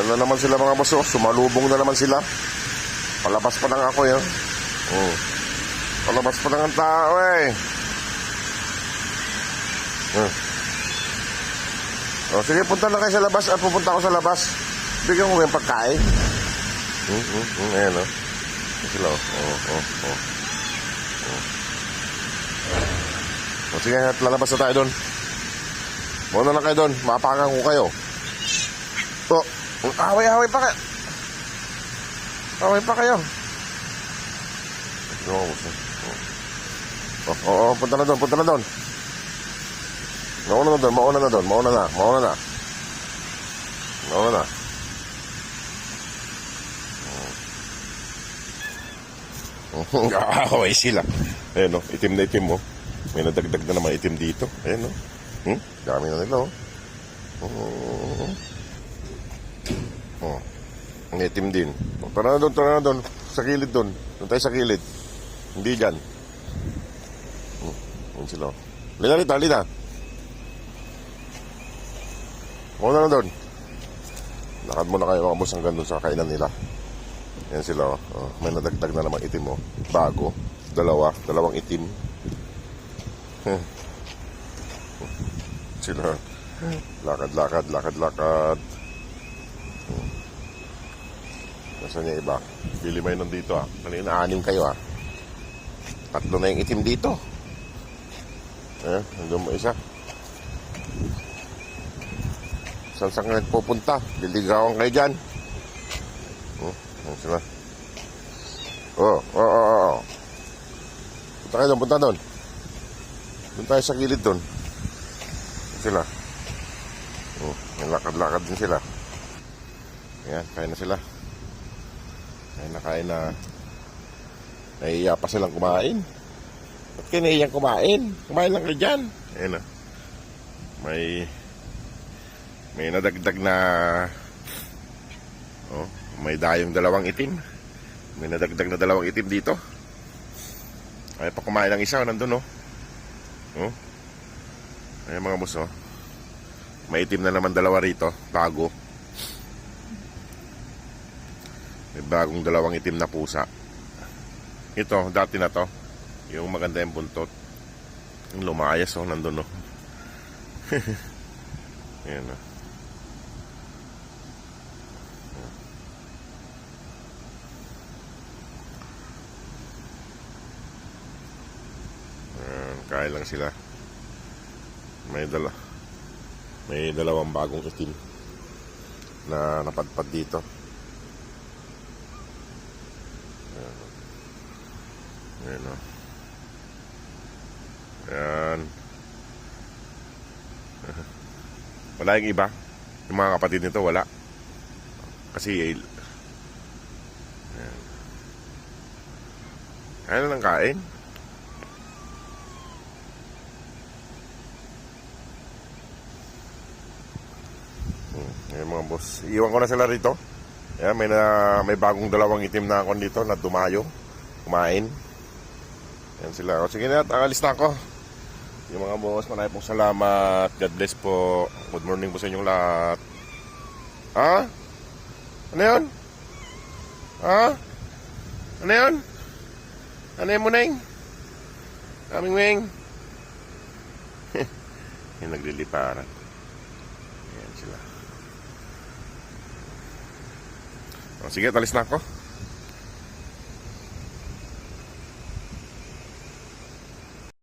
Ano naman sila mga boss, sumalubong na naman sila. Palabas pa lang ako yun. Palabas pa lang ang tao eh. Sige, punta na kayo sa labas. At pupunta ako sa labas. Bigyan ko yung pagkain. Ayan sila. Sige, lalabas na tayo doon. Muna na kayo doon. Mapakan ko kayo. Away pa kayo. Away pa kayo. Punta na doon. Mauna na. Away sila. Ayan itim na itim mo. May nadagdag na naman itim dito. Ayan dami na nila ang itim din. Tara na doon. Sa kilid doon. Doon tayo sa kilid. Hindi dyan. Ayan sila. Lina. Muna na doon. Lakad muna kayo mga boss hanggang doon sa kainan nila. Ayan sila. May nadagdag na naman itim bago. Dalawang itim. Sila. Lakad. Nasaan yung iba? Bili mo yun nandito Kanina 6 kayo 3 na yung itim dito. Nandun mo isa. Saan ka nagpupunta? Liligawan kayo dyan. Sila. Punta doon. Doon tayo sa gilid doon. Sila. May lakad din sila. Ayan, kain na sila. Kain na. Nahiya pa silang kumain. Ba't kayo nahiyang kumain? Kumain lang kayo dyan. Ayan may nadagdag na may dayong 2 itim. May nadagdag na 2 itim dito. Ay pa kumain ng isa nandun Ayan mga boss may itim na naman 2 rito bago. May bagong 2 itim na pusa. Ito dati na to yung maganda yung buntot. Yung lumayas nandun Ayan kain lang sila. May 2 bagong itim na napadpad dito. Ayan. Wala yung iba. Yung mga kapatid nito wala. Kasi kain lang kain. Ayan mga boss. Iwan ko na sila rito. Ayan, may bagong 2 itim na ako dito na dumayo. Kumain. Ayan sila. Sige na, alis na ako. Yung mga boss, maraming pong salamat. God bless po. Good morning po sa inyong lahat. Ano yun? Ano yun? Ano yun mo na yung? Kaming wing. Yung nagliliparan. Ayan sila. Sige, talis na ako.